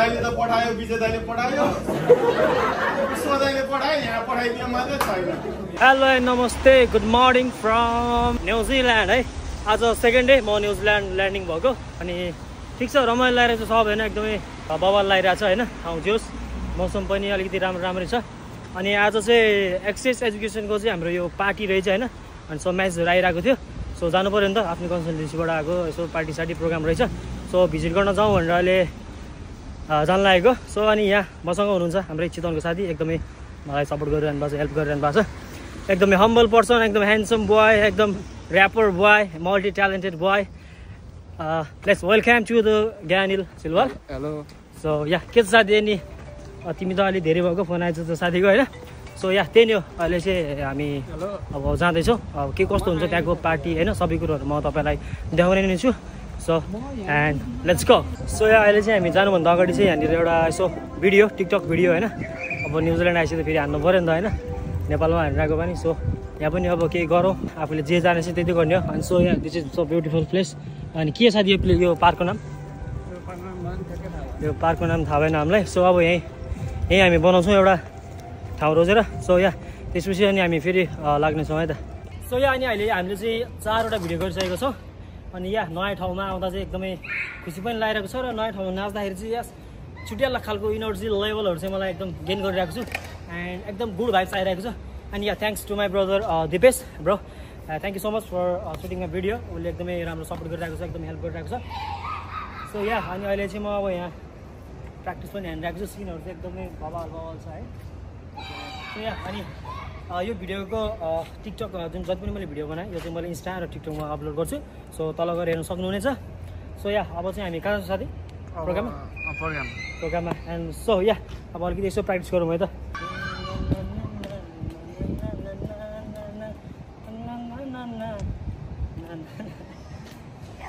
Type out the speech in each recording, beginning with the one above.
दाइले त पठायो, विजय दाइले पठायो, विश्व दाइले पठायो, यहाँ पठाइदियो मात्रै छैन। हेलो नमस्ते, गुड मर्निङ फ्रम न्युजिल्यान्ड है। आज सेकेन्ड डे म न्युजिल्यान्ड ल्यान्डिङ भएको अनि ठिक छ, रमाइलो लागेको छ सब होइन, एकदमै बवाल लागिरहेको छ होइन। ठाउँ जोस्, मौसम पनि अलिकति राम्रै छ। अनि आज चाहिँ एक्सेस एजुकेसनको चाहिँ हाम्रो यो पार्टी रहेछ होइन। अनि सो म्याचहरू आइरहेको थियो, सो जानु पऱ्यो नि त, आफ्नो कन्सल्टेन्सीबाट आएको यसो पार्टी प्रोग्राम रहेछ। सो भिजिट गर्न जाउँ भनेर अहिले जान लागेको। सो अनि यहाँ मसँग हुनुहुन्छ हाम्रै चितवनको साथी, एकदमै मलाई सपोर्ट गरिरहनु भएको छ, हेल्प गरिरहनु भएको छ। एकदमै हम्बल पर्सन, एकदम ह्यान्डसम बोय, एकदम rapper boy, multi talented boy. Let's welcome to the Gyanil Silwal. Hello. So yeah के छ साथी, नि तिमी त अलि धेरै भएको फोन आएछ त साथीको होइन। सो या त्यही नै हो, अहिले चाहिँ हामी अब जाँदैछौँ। अब के कस्तो हुन्छ त्यहाँको पार्टी होइन, सबै कुरोहरू म तपाईँलाई देखाउने नै छु। So and let's go. So यहाँ अहिले चाहिँ हामी जानुभन्दा अगाडि चाहिँ यहाँनिर एउटा यसो भिडियो, टिकटक भिडियो होइन। अब न्युजिल्यान्ड आएपछि त फेरि हान्नु पऱ्यो नि त होइन, नेपालमा हानिरहेको पनि। सो यहाँ पनि अब केही गरौँ, आफूले जे जानेछ त्यति गर्ने हो। अनि सो यहाँ this is so beautiful place. अनि के साथी यो पार्कको नाम? यो पार्कको नाम थाहा भएन हामीलाई। सो अब यहीँ हामी बनाउँछौँ एउटा ठाउँ रोजेर। सो यहाँ त्यसपछि अनि हामी फेरि लाग्नेछौँ है त। सो यहाँ अनि अहिले हामीले चाहिँ 4वटा भिडियो गरिसकेको छौँ। अनि यहाँ नयाँ ठाउँमा आउँदा चाहिँ एकदमै खुसी पनि लागिरहेको छ। र नयाँ ठाउँमा नाच्दाखेरि चाहिँ यस छुट्याला खालको इनर्जी लेभलहरू चाहिँ मलाई एकदम गेन गरिरहेको छु। एन्ड एकदम गुड भाइब्स आइरहेको छ। अनि यहाँ thanks to my brother Dipesh bro, thank you so much for shooting my video. उसले एकदमै राम्रो सपोर्ट गरिरहेको छ, एकदम हेल्प गरिरहेको छ। सो यहाँ अनि अहिले चाहिँ म अब यहाँ प्र्याक्टिस पनि हानिरहेको छु, सिनहरू चाहिँ एकदमै बवाल छ है। सो यहाँ अनि यो भिडियोको टिकटक जुन जति पनि मैले भिडियो बनाएँ यो चाहिँ मैले इन्स्टा र टिकटकमा अपलोड गर्छु। सो तल गएर हेर्नु सक्नुहुनेछ। सो यहाँ अब चाहिँ हामी कहाँ छ साथी? प्रोग्राममा। एन्ड सो यहाँ अब अलिकति यसो प्र्याक्टिस गरौँ है त।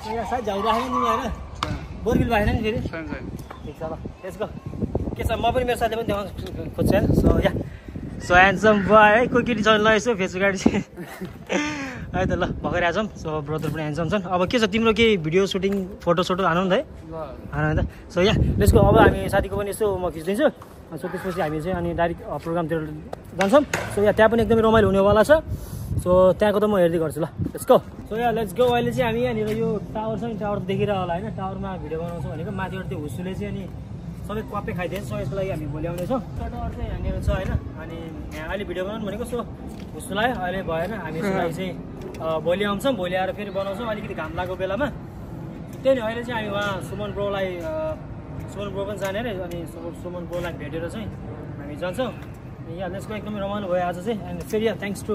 सो यहाँ सायद झाउ राखेन नि होइन, बोरबिल भएन नि फेरि? ठिक छ ल, त्यसको के छ, म पनि मेरो साथीले पनि देखाउन खोज्छ होइन। सो या सो ह्यान्डसम बोय है, कोही केटी छैन ल यसो फेसबुक गाडी चाहिँ है त। ल भर्खर आएछौँ। सो ब्रदर पनि ह्यान्डसम छन्। अब के छ तिम्रो केही भिडियो सुटिङ फोटो हानौँ न त है, हान त। सो या त्यसको अब हामी साथीको पनि यसो म खिचिदिन्छु। सो त्यसपछि हामी चाहिँ अनि डाइरेक्ट प्रोग्रामतिर जान्छौँ। सो या त्यहाँ पनि एकदमै रमाइलो हुनेवाला छ। सो त्यहाँको त म हेर्दै गर्छु ल, let's go. So yeah let's go. अहिले चाहिँ हामी यहाँनिर यो टावर छ नि, टावर देखिरह होला होइन, टावरमा भिडियो बनाउँछौँ भनेको। माथिबाट त्यो हुस्सुले चाहिँ अनि सबै क्वापै खाइदिएछ। सो यसको लागि हामी भोलि आउनेछौँ। टावर चाहिँ यहाँनिर छ होइन। अनि यहाँ अहिले भिडियो बनाउनु भनेको सो हुस्सु लाग्यो, अहिले भएन। हामी यसको लागि चाहिँ भोलि आउँछौँ, भोलि आएर फेरि बनाउँछौँ अलिकति घाम लागेको बेलामा। त्यही नै अहिले चाहिँ हामी उहाँ सुमन ब्रो पनि जाने अरे। अनि सुमन ब्रोलाई भेटेर चाहिँ हामी जान्छौँ। यहाँ लेट्स गो। एकदमै रमाइलो भयो आज चाहिँ। एन्ड फेरि यहाँ थ्याङ्क्स टु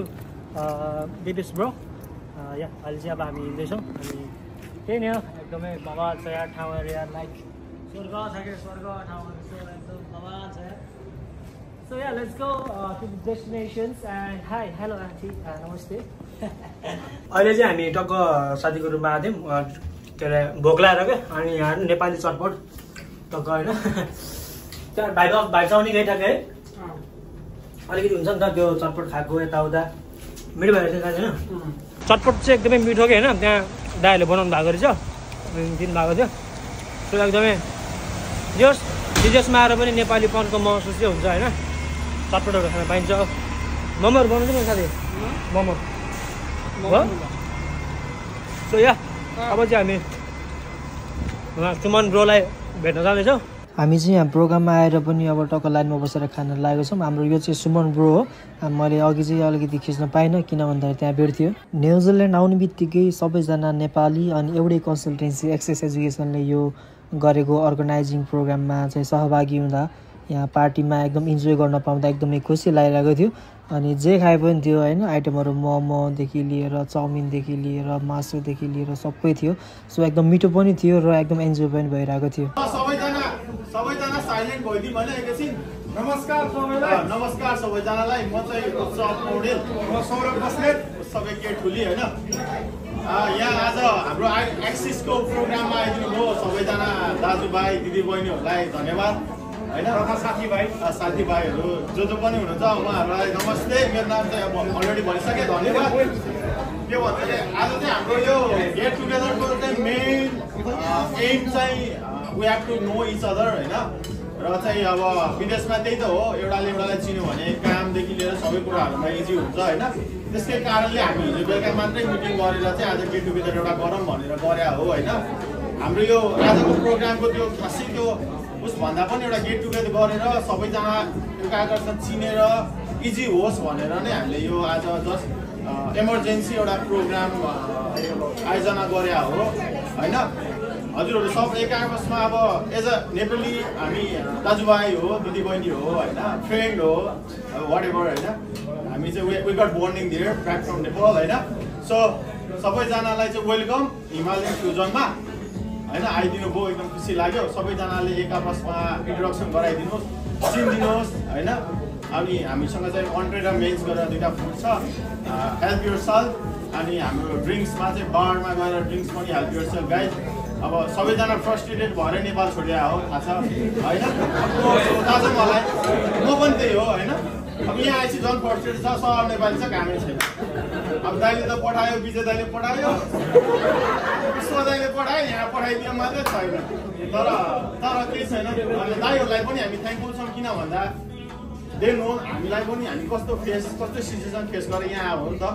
दिपेश ब्रो। या अहिले चाहिँ अब हामी हिँड्दैछौँ। अनि त्यही नै हो, एकदमै बवाल छ यहाँ ठाउँहरू यार, लाइक स्वर्ग छ कि स्वर्ग ठाउँहरू छ, एकदम बवाल छ यार। So yeah let's go to the destinations. And hi hello aunty, नमस्ते। अहिले चाहिँ हामी टक्क साथीको रुममा आएको थियौँ, के अरे भोक लागेर क्या। अनि यहाँ नेपाली चटपट टक्क होइन, त्यहाँ भाइब आउने गइ ठ्याक्कै है, अलिकति हुन्छ नि त त्यो चटपट खाएको यताउता, मिठो भएर चाहिँ खाँदैन। चटपट चाहिँ एकदमै मिठो कि होइन, त्यहाँ दाइहरूले बनाउनु भएको रहेछ, दिनुभएको थियो। त्यो एकदमै जस विदेशमा आएर पनि नेपालीपनको महसुस चाहिँ हुन्छ होइन, चटपटहरू खान पाइन्छ। मोमोहरू बनाउँछ नि साथी, मोमो हो। सो या अब चाहिँ हामी सुमन ब्रोलाई भेट्न जाँदैछौँ। हामी चाहिँ यहाँ प्रोग्राममा आएर पनि अब टक्क लाइनमा बसेर खान लागेको छौँ। हाम्रो यो चाहिँ सुमन ब्रो हो। मैले अघि चाहिँ अलिकति खिच्न पाइनँ, किन भन्दाखेरि त्यहाँ भिड थियो। न्युजिल्यान्ड आउने बित्तिकै सबैजना नेपाली अनि एउटै कन्सल्टेन्सी एक्सेस एजुकेसनले यो गरेको अर्गनाइजिङ प्रोग्राममा चाहिँ सहभागी हुँदा यहाँ पार्टीमा एकदम इन्जोय गर्न पाउँदा एकदमै खुसी लागिरहेको थियो। अनि जे खाए पनि थियो होइन, आइटमहरू मोमोदेखि लिएर चाउमिनदेखि लिएर मासुदेखि लिएर सबै थियो। सो एकदम मिठो पनि थियो र एकदम इन्जोय पनि भइरहेको थियो। सबैजना साइलेन्ट भइदिउँ भने एकैछिन। नमस्कार सबैलाई। नमस्कार सबैजनालाई। म चाहिँ उत्सव पौडेल, म सौरभ बस्नेत, सबै के ठुली होइन। यहाँ आज हाम्रो एक्सिसको प्रोग्राममा आइदिनु भयो सबैजना दाजुभाइ दिदीबहिनीहरूलाई धन्यवाद होइन। तथा साथीभाइहरू जो पनि हुनुहुन्छ उहाँहरूलाई नमस्ते। मेरो नाम चाहिँ अब अलरेडी भनिसकेँ, धन्यवाद। के भन्छ आज चाहिँ हाम्रो यो गेट टुगेदरको चाहिँ मेन एम चाहिँ we have to know each other होइन र चाहिँ अब विदेशमा त्यही त हो एउटाले एउटालाई चिन्यो भने कामदेखि लिएर सबै कुराहरूमा इजी हुन्छ होइन त्यसकै कारणले हामी हिजो बेलुका मात्रै मिटिङ गरेर चाहिँ आज गेट टुगेदर एउटा गरौँ भनेर गरे हो होइन हाम्रो यो आजको प्रोग्रामको त्यो खासै त्यो उसभन्दा पनि एउटा गेट टुगेदर गरेर सबैजना एकाअर्कासँग चिनेर इजी होस् भनेर नै हामीले यो आज जस्ट इमर्जेन्सी एउटा प्रोग्राम आयोजना गरे हो होइन हजुरहरू सब एकाआपसमा अब एज अ नेपाली हामी दाजुभाइ हो दिदीबहिनी हो होइन फ्रेन्ड हो वाट एभर होइन हामी चाहिँ we got bonding there back from Nepal होइन सो सबैजनालाई चाहिँ वेलकम हिमालयन फ्युजनमा होइन आइदिनु भयो एकदम खुसी लाग्यो सबैजनाले एकाआपसमा इन्ट्रोडक्सन गराइदिनुहोस् चिनिदिनुहोस् होइन अनि हामीसँग चाहिँ अन्ट्रेड र मेन्स गरेर दुईवटा फुड छ हेल्प युर सेल्फ अनि हाम्रो ड्रिङ्क्समा चाहिँ बारमा गएर ड्रिङ्क्स पनि हेल्प युर सेल्फ गाइज अब सबैजना फ्रस्ट्रेटेड भएर नेपाल छोडिया हो थाहा छ होइन थाहा छ मलाई म पनि त्यही हो होइन अब यहाँ आएपछि झन् फ्रस्ट्रेटेड छ सहर नेपाली छ कामै छैन अब दाइले त पठायो विजय दाइले पठायो विश्व दाइले पठायो यहाँ पठाइदियो मात्रै छैन तर केही छैन अनि दाइहरूलाई पनि हामी थ्याङ्कफुल छौँ किन भन्दा दे नो हामीलाई पनि हामी कस्तो सिचुएसन फेस गरेर यहाँ आयो नि त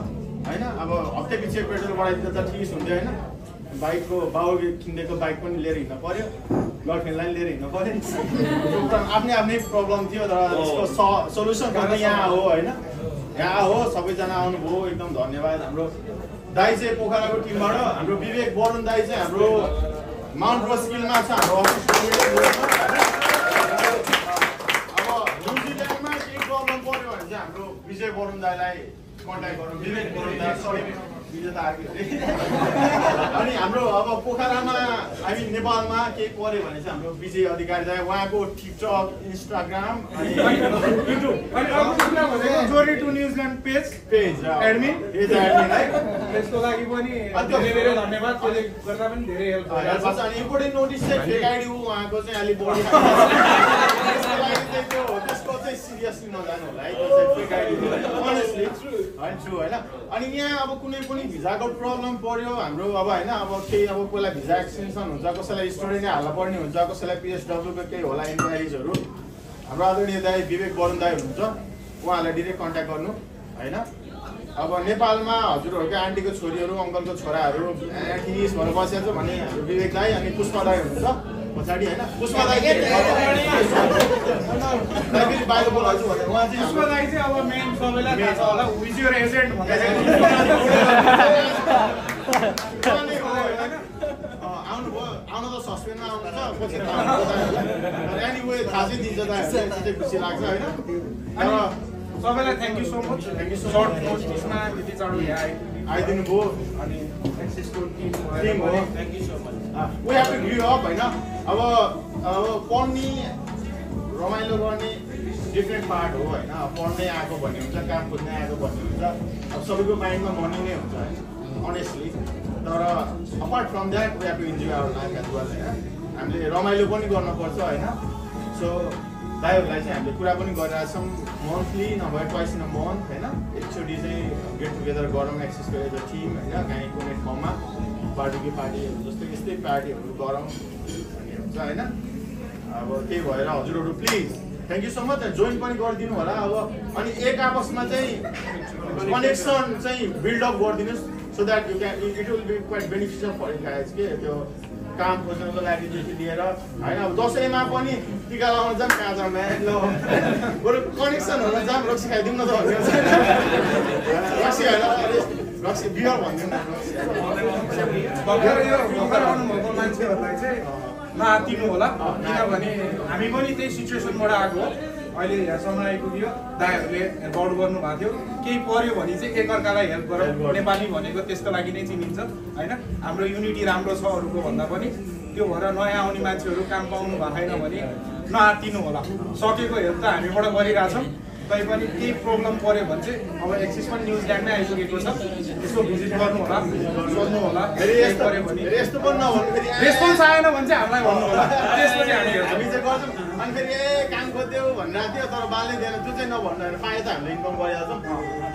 होइन अब हप्ते पछि पेट्रोल बढाइदिँदा त ठिक हुन्थ्यो होइन बाइकको बाउले किनेको बाइक पनि लिएर हिँड्नु पर्यो गर्लफ्रेन्डलाई लिएर हिँड्नु पर्यो आफ्नै प्रब्लम थियो तर यसको सल्युसन गर्न यहाँ हो होइन यहाँ हो सबैजना आउनुभयो एकदम धन्यवाद हाम्रो दाइ चाहिँ पोखराको टिमबाट हाम्रो विवेक वरुण दाइ चाहिँ हाम्रो माउन्ट रोस्किलमा छ हाम्रो अफिस हाम्रो विजय वरुण दाईलाई कन्ट्याक्ट गरौँ विवेक वरुण दाई सरी विजय त आएको अनि हाम्रो अब पोखरामा हामी नेपालमा केही पऱ्यो भने चाहिँ हाम्रो विजय अधिकारी दाई उहाँको टिकटक इन्स्टाग्राम अनि युट्युब जोरी टु न्युजिल्यान्ड पेज एडमिन है त्यसको लागि पनि धेरै धन्यवाद त्यसले गर्दा पनि धेरै हेल्प छ अनि इम्पोर्टेन्ट नोटिस चाहिँ फेक आइडी उहाँको चाहिँ अलिक बढी त्यसको चाहिँ सिरियसली नजानु होला है त्यो चाहिँ फेक आइडी अनेस्टली होइन ट्रु होइन अनि यहाँ अब कुनै पनि भिजाको प्रब्लम पर्यो हाम्रो अब होइन अब केही अब कसैलाई भिजा एक्सटेन्सन हुन्छ कसैलाई स्टुडेन्टै हाल्न पर्ने हुन्छ कसैलाई पिएसडब्ल्यूको केही होला इन्क्वायरिजहरू हाम्रो आदरणीय दाइ विवेक वरुण दाइ हुनुहुन्छ उहाँहरूलाई डिरेक्ट कन्ट्याक्ट गर्नु होइन अब नेपालमा हजुरहरूको आन्टीको छोरीहरू अङ्कलको छोराहरू ठिस भएर बसेको छ भने हाम्रो विवेक दाई अनि पुष्पा दाई हुनुहुन्छ पछाडि होइन पुष्पा दाई बाहिर बोलाउँछु भने उहाँ चाहिँ पुष्पा दाई चाहिँ अब मेन सबैलाई थाहा छ होला हु इज योर एजेन्ट भनेर आउनु त सस्पेन्डमा आउनुहुन्छ एनिवे थाहा चाहिँ दिन्छ दाइहरूले खुसी लाग्छ होइन सबैलाई thank you so much short नोटिसमा त्यति चाँडो यहाँ आइदिनु भयो अनि एक्सेसको टिम हो thank you so much we have to grow up होइन अब पढ्ने रमाइलो गर्ने डिफ्रेन्ट पार्ट हो होइन पढ्नै आएको भन्ने हुन्छ काम खोज्नै आएको भन्ने हुन्छ अब सबैको माइन्डमा मनी नै हुन्छ होइन अनेस्टली तर apart from that we have to enjoy our life as well होइन हामीले रमाइलो पनि गर्नुपर्छ होइन सो दाइहरूलाई चाहिँ हामीले कुरा पनि गरिरहेछौँ मन्थली नभए ट्वाइस इन अ मन्थ होइन एकचोटि चाहिँ गेट टुगेदर गरौँ एक्सेसको एज अ टिम होइन काहीँ कुनै ठाउँमा पार्टीहरू जस्तो यस्तै पार्टीहरू गरौँ भन्ने हुन्छ होइन अब त्यही भएर हजुरहरू please thank you so much join पनि गरिदिनु होला अब अनि एक आपसमा चाहिँ कनेक्सन चाहिँ बिल्डअप गरिदिनुहोस् so that you can it will be quite beneficial for you guys के त्यो काम खोज्नको लागिदेखि लिएर होइन अब दसैँमा पनि टिका लगाउन जाऊँ कहाँ जाऊँ ल बरु कनेक्सन हुन जाऊँ रक्सी खाइदिउँ न त रक्सी होइन रक्सी बियर भनिदिउँ न भर्खर यो भर्खर आउनुभएको मान्छेहरूलाई चाहिँ नआत्तिनु होला किनभने हामी पनि त्यही सिचुएसनबाट आएको हो अहिले यहाँसम्म आइपुग्यो दाइहरूले हेल्प आउट गर्नुभएको थियो केही पर्यो भने चाहिँ एकअर्कालाई हेल्प गरौँ नेपाली भनेको त्यसको लागि नै चिनिन्छ होइन हाम्रो युनिटी राम्रो छ अरूको भन्दा पनि त्यो भएर नयाँ आउने मान्छेहरू काम पाउनु भएको छैन भने नआत्तिनु होला सकेको हेल्प त हामीबाट गरिरहेछौँ तैपनि केही प्रब्लम पर्यो भने चाहिँ अब एक्सिस पनि न्युजिल्यान्डमै आइपुगेको छ त्यसको भिजिट गर्नु होला सोध्नु होला पऱ्यो भने यस्तो पनि नभन्नु फेरि रेस्पोन्स आएन भने चाहिँ हामीलाई भन्नु होला त्यसपछि हामी चाहिँ गर्छौँ अनि फेरि काम खोज्यौ भनिरहेको थियो तर बालले दिएन त्यो चाहिँ नभन्नु पाए त हामीले इन्कम गरिहाल्छौँ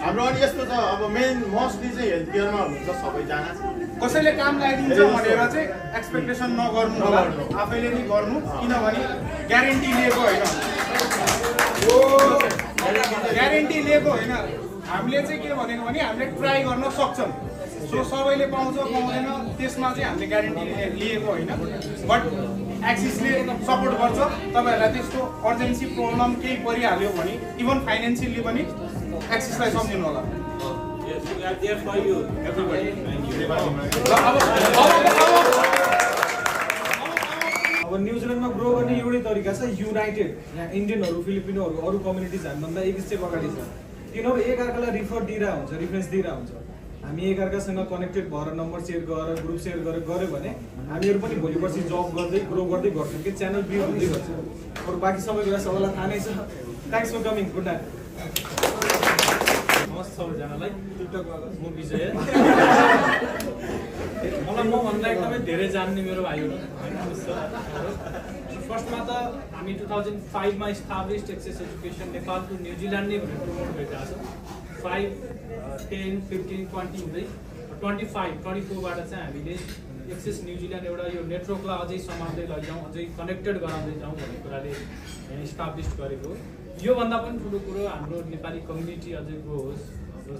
हाम्रो अनि यस्तो छ अब मेन मोस्टली चाहिँ हेल्थ केयरमा हुनुहुन्छ सबैजना कसैले काम लगाइदिन्छ भनेर चाहिँ एक्सपेक्टेसन नगर्नु होला, आफैले नै गर्नु, किनभने ग्यारेन्टी लिएको होइन। ग्यारेन्टी लिएको होइन, हामीले चाहिँ के भनेको भने हामीले ट्राई गर्न सक्छौँ। सो सबैले पाउँछ पाउँदैन त्यसमा चाहिँ हामीले ग्यारेन्टी लिएको होइन, बट एक्सिसले सपोर्ट गर्छ। तपाईँहरूलाई त्यस्तो अर्जेन्सी प्रब्लम केही परिहाल्यो भने इभन फाइनेन्सियली पनि एक्सिसलाई सम्झिनु होला। अब न्युजिल्यान्डमा ग्रो गर्ने एउटै तरिका छ, युनाइटेड। यहाँ इन्डियनहरू, फिलिपिनोहरू, अरू कम्युनिटिज हामीभन्दा एक स्टेप अगाडि छ। किनभने एकअर्कालाई रेफरेन्स दिइरहेको हुन्छ। हामी एकअर्कासँग कनेक्टेड भएर नम्बर सेयर गरेर ग्रुप सेयर गरेर गऱ्यो भने हामीहरू पनि भोलि पर्सि जब गर्दै ग्रो गर्दै गर्छौँ कि च्यानल ग्रो हुँदै गर्छ। अरू बाँकी सबै कुरा सबैलाई थाहा नै छ। Thanks for coming, good night. नमस्ते सबैजनालाई, म विजय। मलाई मभन्दा एकदमै धेरै जान्ने मेरो भाइहरू फर्स्टमा त हामी 2005मा established Access Education Nepal to New Zealand नै भनेर प्रमोट भइरहेको छ। 5, 10, 15, 20 हुँदै 24बाट चाहिँ हामीले एक्सेस न्युजिल्यान्ड एउटा यो नेटवर्कलाई अझै समाउँदै लैजाउँ, अझै कनेक्टेड गराउँदै जाउँ भन्ने कुराले इस्टाब्लिस गरेको। योभन्दा पनि ठुलो कुरो हाम्रो नेपाली कम्युनिटी अझै ग्रो होस्,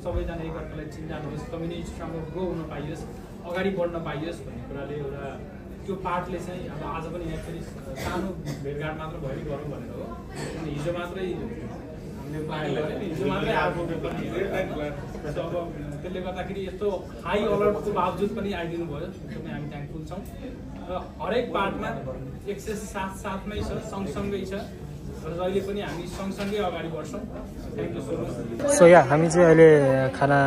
सबैजना एकअर्कालाई चिन्जानुहोस्, कम्युनिटीसँग ग्रो हुन पाइयोस्, अगाडि बढ्न पाइयोस् भन्ने कुराले एउटा त्यो पार्टले चाहिँ अब आज पनि यहाँ फेरि सानो भेटघाट मात्र भएर गरौँ भनेर हो। अनि हिजो मात्रै हामीले प्लान गऱ्यो, हिजो मात्रै आएको पनि अब त्यसले गर्दाखेरि यस्तो हाई अलर्टको बावजुद पनि आइदिनु भयो, एकदमै हामी थ्याङ्कफुल छौँ। र हरेक पार्टमा एक्सेस साथमै छ, सँगसँगै छ, र अहिले पनि हामी सँगसँगै अगाडि बढ्छौँ। Thank you so much. So yeah हामी चाहिँ अहिले खाना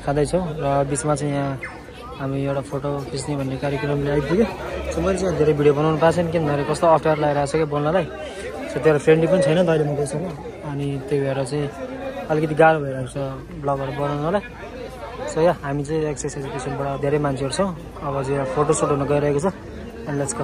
खाँदैछौँ र बिचमा चाहिँ यहाँ हामी एउटा फोटो खिच्ने भन्ने कार्यक्रमले आइपुग्यो। सो मैले चाहिँ धेरै भिडियो बनाउनु पाएको छैन, किनभने कस्तो अप्ठ्यारो लगाइरहेको छ कि बोल्नलाई। सो त्यो फ्रेन्डली पनि छैन अहिले म गइसक्यो, अनि त्यही भएर चाहिँ अलिकति गाह्रो भइरहेको छ ब्लगहरू बनाउनलाई। सो या हामी चाहिँ एक्सेस एजुकेसनबाट धेरै मान्छेहरू छौँ। अब चाहिँ फोटोसुट हुन गइरहेको छ। And let's go.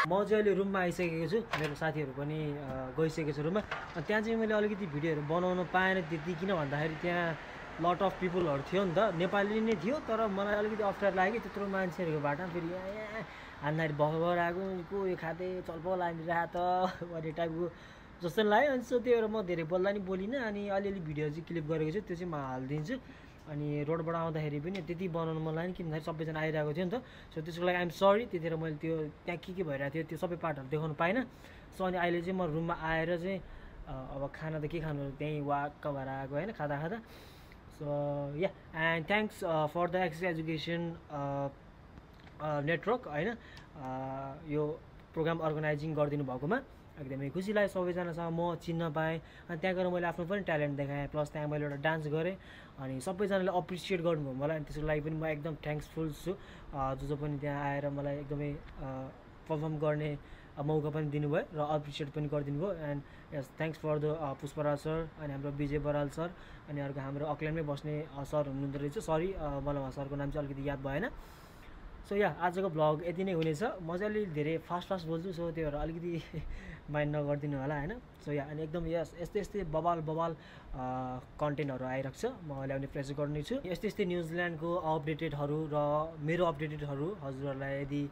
म चाहिँ अहिले रुममा आइसकेको छु, मेरो साथीहरू पनि गइसकेको छ रुममा। त्यहाँ चाहिँ मैले अलिकति भिडियोहरू बनाउन पाएन त्यति, किन भन्दाखेरि त्यहाँ लट अफ पिपलहरू थियो नि त, नेपाली नै थियो, तर मलाई अलिकति अप्ठ्यारो लाग्यो कि त्यत्रो मान्छेहरूको बाटो फेरि यहाँ हान्दाखेरि भर आएको को यो खाँदै चलपल हानिरहेको त भन्ने टाइपको जस्तो लाग्यो। अनि सो त्यही भएर म धेरै बोल्दा नि बोलिनँ, अनि अलिअलि भिडियो चाहिँ क्लिप गरेको छु, त्यो चाहिँ म हालिदिन्छु। अनि रोडबाट आउँदाखेरि पनि त्यति बनाउनु मन लाग्यो किन भन्दाखेरि सबैजना आइरहेको थियो नि त। सो त्यसको लागि आइएम सरी, त्यतिखेर मैले त्यो त्यहाँ के भइरहेको थियो त्यो सबै पार्टहरू देखाउनु पाइनँ। सो अनि अहिले चाहिँ म रुममा आएर चाहिँ अब खाना त के खानु, त्यहीँ वाक्क भएर आएको होइन खाँदा खाँदा। So yeah and thanks for the access education network होइन, यो प्रोग्राम अर्गनाइजिङ गरिदिनु भएकोमा एकदमै खुसी लाग्यो। सबैजनासँग म चिन्न पाएँ, अनि त्यहाँ गएर मैले आफ्नो पनि ट्यालेन्ट देखाएँ, प्लस त्यहाँ मैले एउटा डान्स गरेँ, अनि सबैजनाले अप्रिसिएट गर्नुभयो मलाई। अनि त्यसको लागि पनि म एकदम थ्याङ्क्सफुल छु, जो पनि त्यहाँ आएर मलाई एकदमै पर्फर्म गर्ने मौका पनि दिनुभयो र अप्रिसिएट पनि गरिदिनु भयो। And yes thanks for the Pushparaj sir, अनि हाम्रो विजय बराल सर, अनि अर्को हाम्रो अक्ल्यान्डमै बस्ने सर हुनुहुँदो रहेछ, सरी मलाई सरको नाम चाहिँ अलिकति याद भएन। सो या आजको भ्लग यति नै हुनेछ। म चाहिँ अलिक धेरै फास्ट बोल्छु, सो त्यही भएर अलिकति माइन्ड नगरिदिनु होला होइन। सो या अनि एकदम यस्तै बबाल कन्टेन्टहरू आइरहेको छ, म ल्याउने प्रयास गर्नेछु। यस्तै न्युजिल्यान्डको अपडेटेडहरू र मेरो अपडेटेडहरू हजुरहरूलाई यदि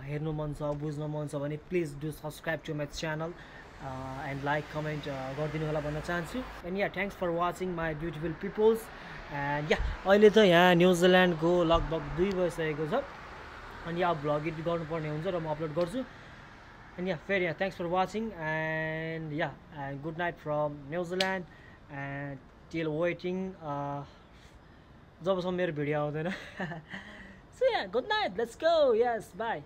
हेर्नु मन छ, बुझ्न मन छ भने please do subscribe to my channel and like comment गरिदिनु होला भन्न चाहन्छु। And yeah thanks for watching my beautiful peoples. And yeah अहिले त यहाँ न्युजिल्यान्डको लगभग 2 बजिसकेको छ, अनि अब भ्लग एडिट गर्नुपर्ने हुन्छ र म अपलोड गर्छु। एन्ड या फेरि यहाँ thanks for watching and yeah good night from New Zealand and till waiting जबसम्म मेरो भिडियो आउँदैन। So yeah good night, let's go, yes by.